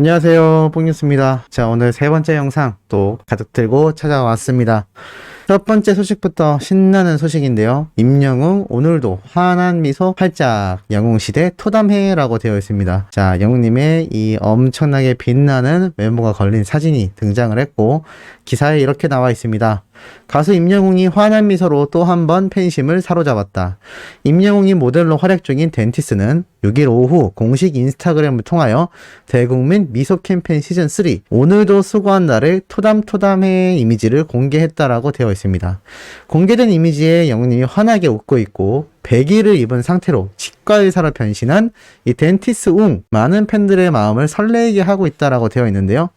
안녕하세요, 뽕뉴스입니다. 자, 오늘 세 번째 영상 또 가득 들고 찾아왔습니다. 첫 번째 소식부터 신나는 소식인데요. 임영웅 오늘도 환한 미소 활짝 영웅시대 토담해라고 되어 있습니다. 자, 영웅님의 이 엄청나게 빛나는 외모가 걸린 사진이 등장을 했고 기사에 이렇게 나와 있습니다. 가수 임영웅이 환한 미소로 또 한 번 팬심을 사로잡았다. 임영웅이 모델로 활약 중인 덴티스는 6일 오후 공식 인스타그램을 통하여 대국민 미소 캠페인 시즌3 오늘도 수고한 날을 토담토담해 이미지를 공개했다라고 되어 있습니다. 공개된 이미지에 영웅님이 환하게 웃고 있고 배기를 입은 상태로 치과의사로 변신한 이 덴티스 웅 많은 팬들의 마음을 설레게 하고 있다라고 되어 있는데요.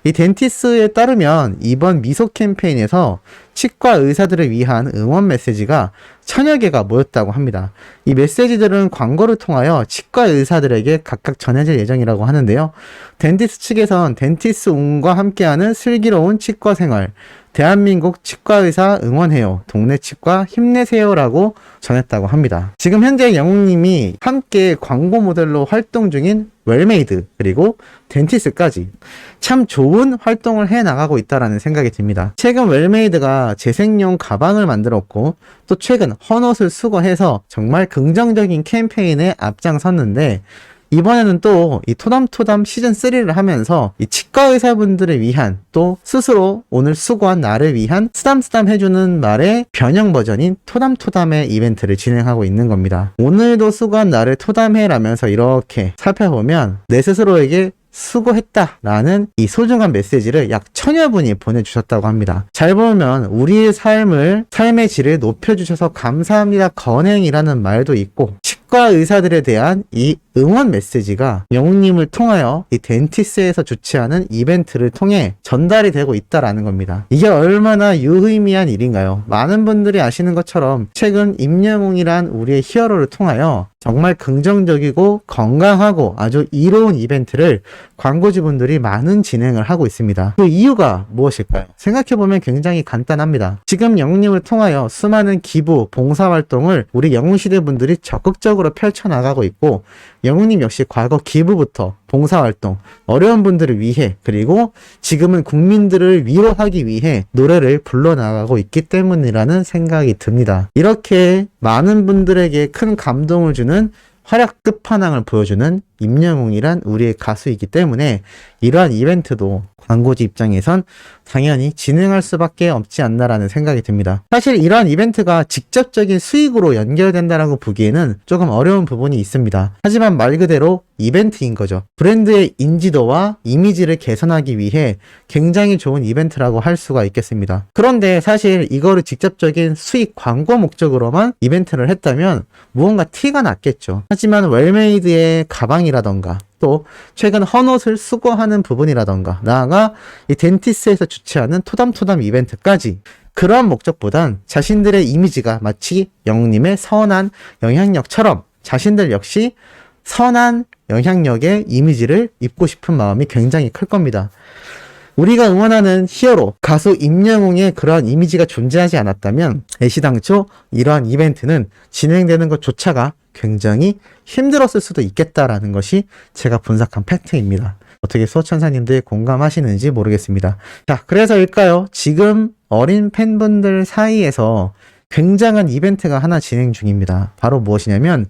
이 덴티스에 따르면 이번 미소 캠페인에서 치과 의사들을 위한 응원 메시지가 1000여 개가 모였다고 합니다. 이 메시지들은 광고를 통하여 치과 의사들에게 각각 전해질 예정이라고 하는데요. 덴티스 측에선 덴티스 웅과 함께하는 슬기로운 치과 생활, 대한민국 치과의사 응원해요. 동네 치과 힘내세요라고 전했다고 합니다. 지금 현재 영웅님이 함께 광고 모델로 활동 중인 웰메이드 그리고 덴티스까지 참 좋은 활동을 해나가고 있다라는 생각이 듭니다. 최근 웰메이드가 재생용 가방을 만들었고 또 최근 헌옷을 수거해서 정말 긍정적인 캠페인에 앞장섰는데 이번에는 또 이 토담토담 시즌3를 하면서 이 치과 의사분들을 위한 또 스스로 오늘 수고한 나를 위한 쓰담쓰담 해주는 말의 변형 버전인 토담토담의 이벤트를 진행하고 있는 겁니다. 오늘도 수고한 나를 토담해라면서 이렇게 살펴보면 내 스스로에게 수고했다 라는 이 소중한 메시지를 약 1000여 분이 보내주셨다고 합니다. 잘 보면 우리의 삶의 질을 높여주셔서 감사합니다 건행이라는 말도 있고 치과 의사들에 대한 이 응원 메시지가 영웅님을 통하여 이 덴티스에서 주최하는 이벤트를 통해 전달이 되고 있다라는 겁니다. 이게 얼마나 유의미한 일인가요? 많은 분들이 아시는 것처럼 최근 임영웅이란 우리의 히어로를 통하여 정말 긍정적이고 건강하고 아주 이로운 이벤트를 광고주분들이 많은 진행을 하고 있습니다. 그 이유가 무엇일까요? 생각해보면 굉장히 간단합니다. 지금 영웅님을 통하여 수많은 기부, 봉사활동을 우리 영웅시대 분들이 적극적으로 펼쳐나가고 있고 영웅님 역시 과거 기부부터 봉사활동, 어려운 분들을 위해 그리고 지금은 국민들을 위로하기 위해 노래를 불러나가고 있기 때문이라는 생각이 듭니다. 이렇게 많은 분들에게 큰 감동을 주는 활약 끝판왕을 보여주는 임영웅이란 우리의 가수이기 때문에 이러한 이벤트도 광고주 입장에선 당연히 진행할 수밖에 없지 않나라는 생각이 듭니다. 사실 이러한 이벤트가 직접적인 수익으로 연결된다라고 보기에는 조금 어려운 부분이 있습니다. 하지만 말 그대로 이벤트인 거죠. 브랜드의 인지도와 이미지를 개선하기 위해 굉장히 좋은 이벤트라고 할 수가 있겠습니다. 그런데 사실 이거를 직접적인 수익 광고 목적으로만 이벤트를 했다면 무언가 티가 났겠죠. 하지만 웰메이드의 가방이라던가 또 최근 헌옷을 수거하는 부분이라던가 나아가 이 덴티스에서 주최하는 토담토담 이벤트까지 그러한 목적보단 자신들의 이미지가 마치 영웅님의 선한 영향력처럼 자신들 역시 선한 영향력의 이미지를 입고 싶은 마음이 굉장히 클 겁니다. 우리가 응원하는 히어로 가수 임영웅의 그러한 이미지가 존재하지 않았다면 애시당초 이러한 이벤트는 진행되는 것조차가 굉장히 힘들었을 수도 있겠다라는 것이 제가 분석한 팩트입니다. 어떻게 수호천사님들 공감하시는지 모르겠습니다. 자, 그래서일까요? 지금 어린 팬분들 사이에서 굉장한 이벤트가 하나 진행 중입니다. 바로 무엇이냐면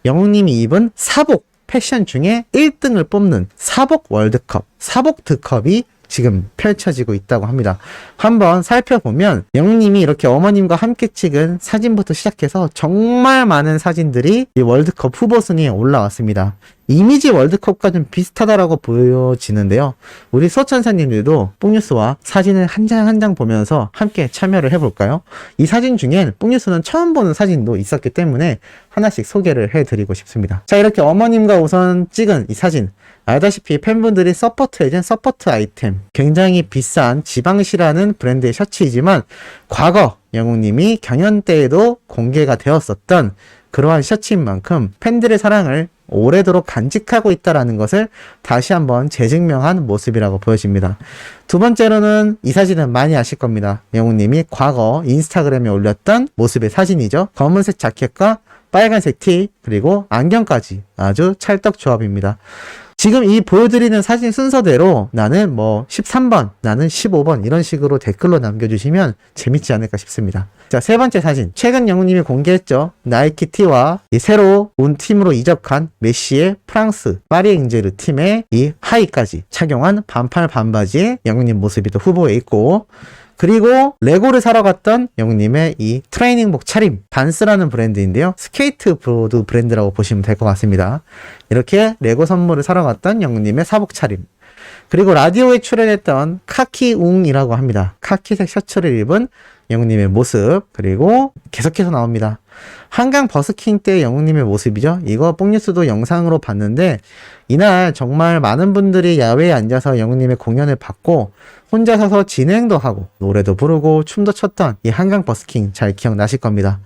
영웅님이 입은 사복 패션 중에 1등을 뽑는 사복 월드컵, 사복 드컵이 지금 펼쳐지고 있다고 합니다. 한번 살펴보면 영웅님이 이렇게 어머님과 함께 찍은 사진부터 시작해서 정말 많은 사진들이 이 월드컵 후보 순위에 올라왔습니다. 이미지 월드컵과 좀 비슷하다라고 보여지는데요. 우리 수호천사님들도 뽕뉴스와 사진을 한 장 한 장 보면서 함께 참여를 해볼까요? 이 사진 중엔 뽕뉴스는 처음 보는 사진도 있었기 때문에 하나씩 소개를 해드리고 싶습니다. 자, 이렇게 어머님과 우선 찍은 이 사진 알다시피 팬분들이 서포트해준 서포트 아이템 굉장히 비싼 지방시라는 브랜드의 셔츠이지만 과거 영웅님이 경연 때에도 공개가 되었었던 그러한 셔츠인 만큼 팬들의 사랑을 오래도록 간직하고 있다는 것을 다시 한번 재증명한 모습이라고 보여집니다. 두 번째로는 이 사진은 많이 아실 겁니다. 영웅님이 과거 인스타그램에 올렸던 모습의 사진이죠. 검은색 자켓과 빨간색 티 그리고 안경까지 아주 찰떡 조합입니다. 지금 이 보여드리는 사진 순서대로 나는 뭐 13번, 나는 15번 이런 식으로 댓글로 남겨주시면 재밌지 않을까 싶습니다. 자, 세 번째 사진. 최근 영웅님이 공개했죠. 나이키 T와 이 새로 온 팀으로 이적한 메시의 프랑스 파리앵제르 팀의 이 하의까지 착용한 반팔 반바지에 영웅님 모습이 또 후보에 있고, 그리고 레고를 사러 갔던 영웅님의 이 트레이닝복 차림, 반스라는 브랜드인데요. 스케이트보드 브랜드라고 보시면 될 것 같습니다. 이렇게 레고 선물을 사러 갔던 영웅님의 사복 차림. 그리고 라디오에 출연했던 카키웅이라고 합니다. 카키색 셔츠를 입은 영웅님의 모습. 그리고 계속해서 나옵니다. 한강 버스킹 때 영웅님의 모습이죠. 이거 뽕뉴스도 영상으로 봤는데 이날 정말 많은 분들이 야외에 앉아서 영웅님의 공연을 봤고 혼자 서서 진행도 하고 노래도 부르고 춤도 췄던 이 한강 버스킹 잘 기억나실 겁니다.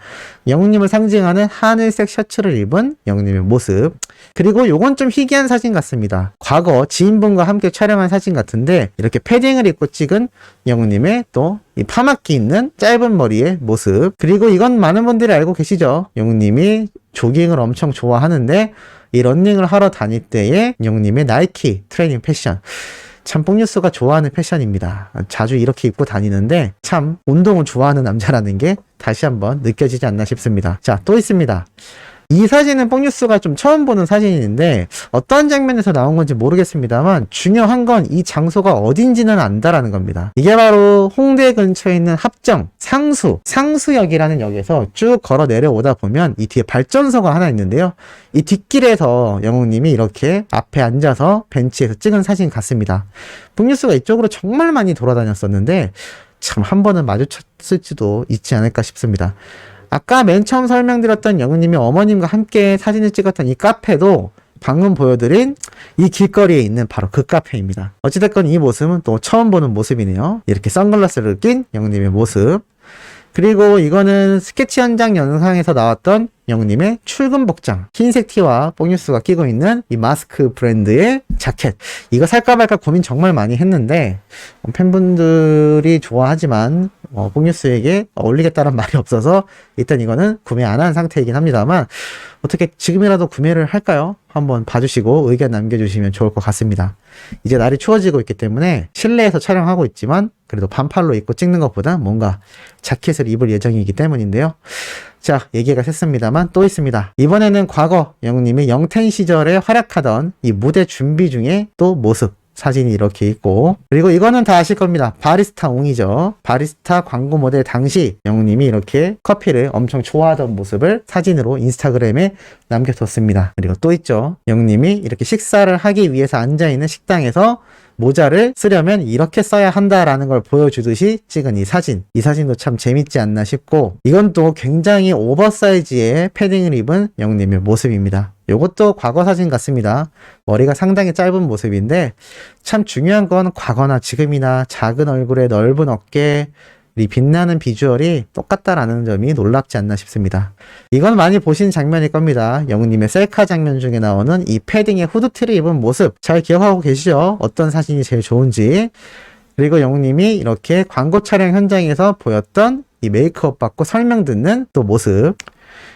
영웅님을 상징하는 하늘색 셔츠를 입은 영웅님의 모습. 그리고 요건 좀 희귀한 사진 같습니다. 과거 지인분과 함께 촬영한 사진 같은데 이렇게 패딩을 입고 찍은 영웅님의 또 이 파마끼 있는 짧은 머리의 모습. 그리고 이건 많은 분들이 알고 계시죠. 영웅님이 조깅을 엄청 좋아하는데 이 러닝을 하러 다닐 때의 영웅님의 나이키 트레이닝 패션. 참 뽕뉴스가 좋아하는 패션입니다. 자주 이렇게 입고 다니는데 참 운동을 좋아하는 남자라는 게 다시 한번 느껴지지 않나 싶습니다. 자, 또 있습니다. 이 사진은 뽕뉴스가 좀 처음 보는 사진인데 어떤 장면에서 나온 건지 모르겠습니다만 중요한 건 이 장소가 어딘지는 안다라는 겁니다. 이게 바로 홍대 근처에 있는 합정 상수역이라는 역에서 쭉 걸어 내려오다 보면 이 뒤에 발전소가 하나 있는데요. 이 뒷길에서 영웅님이 이렇게 앞에 앉아서 벤치에서 찍은 사진 같습니다. 뽕뉴스가 이쪽으로 정말 많이 돌아다녔었는데 참 한 번은 마주쳤을지도 있지 않을까 싶습니다. 아까 맨 처음 설명드렸던 영웅님이 어머님과 함께 사진을 찍었던 이 카페도 방금 보여드린 이 길거리에 있는 바로 그 카페입니다. 어찌됐건 이 모습은 또 처음 보는 모습이네요. 이렇게 선글라스를 낀 영웅님의 모습. 그리고 이거는 스케치 현장 영상에서 나왔던 영웅님의 출근 복장, 흰색 티와 뽕뉴스가 끼고 있는 이 마스크 브랜드의 자켓. 이거 살까 말까 고민 정말 많이 했는데 팬분들이 좋아하지만 뽕뉴스에게 어울리겠다는 말이 없어서 일단 이거는 구매 안 한 상태이긴 합니다만 어떻게 지금이라도 구매를 할까요? 한번 봐주시고 의견 남겨주시면 좋을 것 같습니다. 이제 날이 추워지고 있기 때문에 실내에서 촬영하고 있지만 그래도 반팔로 입고 찍는 것보다 뭔가 자켓을 입을 예정이기 때문인데요. 자, 얘기가 샜습니다만 또 있습니다. 이번에는 과거 영웅님이 영텐 시절에 활약하던 이 무대 준비 중에 또 모습. 사진이 이렇게 있고, 그리고 이거는 다 아실 겁니다. 바리스타 웅이죠. 바리스타 광고 모델 당시 영웅님이 이렇게 커피를 엄청 좋아하던 모습을 사진으로 인스타그램에 남겨뒀습니다. 그리고 또 있죠. 영웅님이 이렇게 식사를 하기 위해서 앉아있는 식당에서 모자를 쓰려면 이렇게 써야 한다라는 걸 보여주듯이 찍은 이 사진. 이 사진도 참 재밌지 않나 싶고, 이건 또 굉장히 오버사이즈의 패딩을 입은 영웅님의 모습입니다. 요것도 과거 사진 같습니다. 머리가 상당히 짧은 모습인데 참 중요한 건 과거나 지금이나 작은 얼굴에 넓은 어깨, 이 빛나는 비주얼이 똑같다라는 점이 놀랍지 않나 싶습니다. 이건 많이 보신 장면일 겁니다. 영웅님의 셀카 장면 중에 나오는 이 패딩에 후드티를 입은 모습 잘 기억하고 계시죠? 어떤 사진이 제일 좋은지. 그리고 영웅님이 이렇게 광고 촬영 현장에서 보였던 이 메이크업 받고 설명 듣는 또 모습.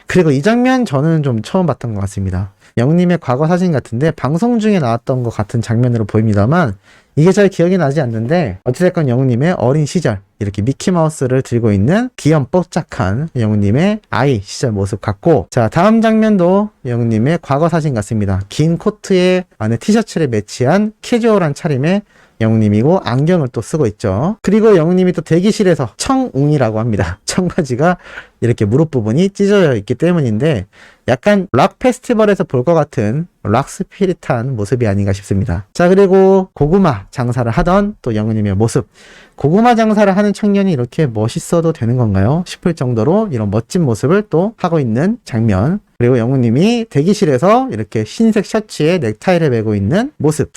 그리고 이 장면 저는 좀 처음 봤던 것 같습니다. 영웅님의 과거 사진 같은데 방송 중에 나왔던 것 같은 장면으로 보입니다만 이게 잘 기억이 나지 않는데 어찌됐건 영웅님의 어린 시절 이렇게 미키마우스를 들고 있는 귀염뽀짝한 영웅님의 아이 시절 모습 같고, 자, 다음 장면도 영웅님의 과거 사진 같습니다. 긴 코트에 안에 티셔츠를 매치한 캐주얼한 차림의 영웅님이고 안경을 또 쓰고 있죠. 그리고 영웅님이 또 대기실에서 청웅이라고 합니다. 청바지가 이렇게 무릎 부분이 찢어져 있기 때문인데 약간 락 페스티벌에서 볼 것 같은 락 스피릿한 모습이 아닌가 싶습니다. 자, 그리고 고구마 장사를 하던 또 영웅님의 모습. 고구마 장사를 하는 청년이 이렇게 멋있어도 되는 건가요? 싶을 정도로 이런 멋진 모습을 또 하고 있는 장면. 그리고 영웅님이 대기실에서 이렇게 흰색 셔츠에 넥타이를 메고 있는 모습.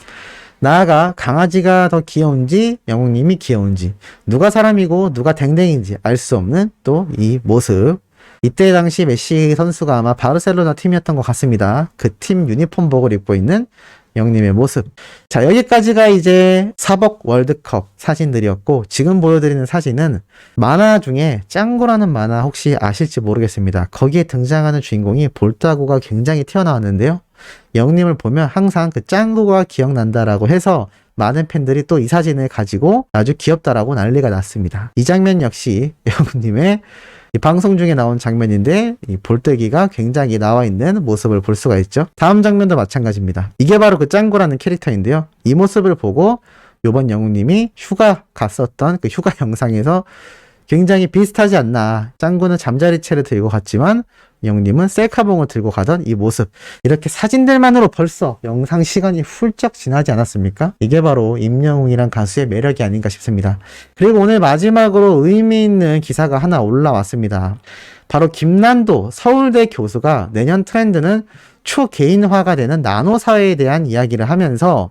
나아가 강아지가 더 귀여운지 영웅님이 귀여운지 누가 사람이고 누가 댕댕인지 알 수 없는 또 이 모습. 이때 당시 메시 선수가 아마 바르셀로나 팀이었던 것 같습니다. 그 팀 유니폼복을 입고 있는 영님의 모습. 자, 여기까지가 이제 사복 월드컵 사진들이었고, 지금 보여드리는 사진은 만화 중에 짱구라는 만화 혹시 아실지 모르겠습니다. 거기에 등장하는 주인공이 볼따구가 굉장히 튀어나왔는데요. 영님을 보면 항상 그 짱구가 기억난다라고 해서 많은 팬들이 또 이 사진을 가지고 아주 귀엽다라고 난리가 났습니다. 이 장면 역시 영님의 이 방송 중에 나온 장면인데 이 볼때기가 굉장히 나와 있는 모습을 볼 수가 있죠. 다음 장면도 마찬가지입니다. 이게 바로 그 짱구라는 캐릭터인데요. 이 모습을 보고 요번 영웅님이 휴가 갔었던 그 휴가 영상에서 굉장히 비슷하지 않나. 짱구는 잠자리채를 들고 갔지만 영웅님은 셀카봉을 들고 가던 이 모습. 이렇게 사진들만으로 벌써 영상 시간이 훌쩍 지나지 않았습니까? 이게 바로 임영웅이란 가수의 매력이 아닌가 싶습니다. 그리고 오늘 마지막으로 의미 있는 기사가 하나 올라왔습니다. 바로 김난도 서울대 교수가 내년 트렌드는 초개인화가 되는 나노사회에 대한 이야기를 하면서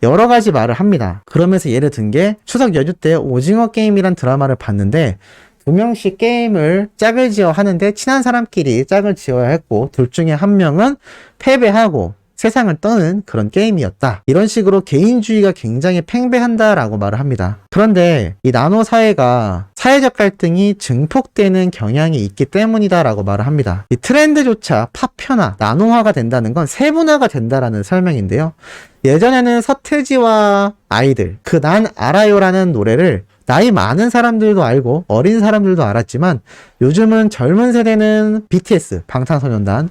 여러 가지 말을 합니다. 그러면서 예를 든 게 추석 연휴 때 오징어 게임이란 드라마를 봤는데 2명씩 게임을 짝을 지어 하는데 친한 사람끼리 짝을 지어야 했고 둘 중에 한 명은 패배하고 세상을 떠는 그런 게임이었다. 이런 식으로 개인주의가 굉장히 팽배한다라고 말을 합니다. 그런데 이 나노 사회가 사회적 갈등이 증폭되는 경향이 있기 때문이다라고 말을 합니다. 이 트렌드조차 파편화, 나노화가 된다는 건 세분화가 된다라는 설명인데요. 예전에는 서태지와 아이들, 그 난 알아요라는 노래를 나이 많은 사람들도 알고 어린 사람들도 알았지만 요즘은 젊은 세대는 BTS, 방탄소년단,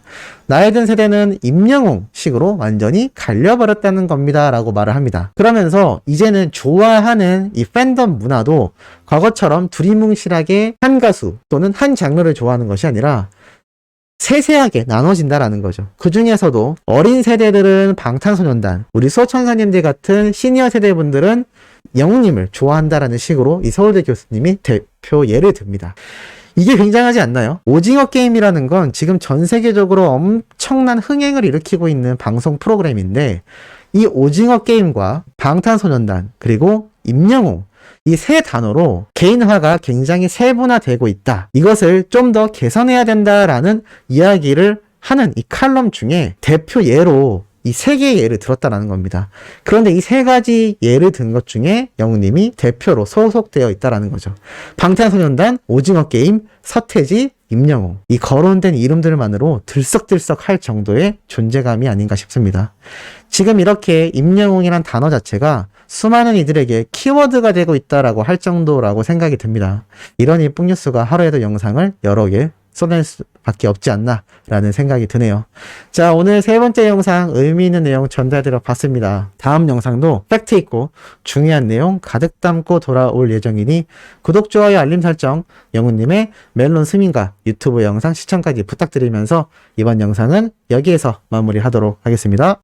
나이 든 세대는 임영웅 식으로 완전히 갈려버렸다는 겁니다 라고 말을 합니다. 그러면서 이제는 좋아하는 이 팬덤 문화도 과거처럼 두리뭉실하게 한 가수 또는 한 장르를 좋아하는 것이 아니라 세세하게 나눠진다라는 거죠. 그 중에서도 어린 세대들은 방탄소년단, 우리 수호천사님들 같은 시니어 세대분들은 영웅님을 좋아한다라는 식으로 이 서울대 교수님이 대표 예를 듭니다. 이게 굉장하지 않나요? 오징어 게임이라는 건 지금 전 세계적으로 엄청난 흥행을 일으키고 있는 방송 프로그램인데 이 오징어 게임과 방탄소년단 그리고 임영웅 이 세 단어로 개인화가 굉장히 세분화되고 있다. 이것을 좀 더 개선해야 된다라는 이야기를 하는 이 칼럼 중에 대표 예로 이 세 개의 예를 들었다라는 겁니다. 그런데 이 세 가지 예를 든 것 중에 영웅님이 대표로 소속되어 있다라는 거죠. 방탄소년단, 오징어 게임, 서태지, 임영웅. 이 거론된 이름들만으로 들썩들썩 할 정도의 존재감이 아닌가 싶습니다. 지금 이렇게 임영웅이란 단어 자체가 수많은 이들에게 키워드가 되고 있다라고 할 정도라고 생각이 듭니다. 이런 이뿡뉴스가 하루에도 영상을 여러 개 쏟아낼 수밖에 없지 않나 라는 생각이 드네요. 자, 오늘 세 번째 영상 의미 있는 내용 전달드려 봤습니다. 다음 영상도 팩트 있고 중요한 내용 가득 담고 돌아올 예정이니 구독, 좋아요, 알림 설정, 영훈님의 멜론 스밍가 유튜브 영상 시청까지 부탁드리면서 이번 영상은 여기에서 마무리하도록 하겠습니다.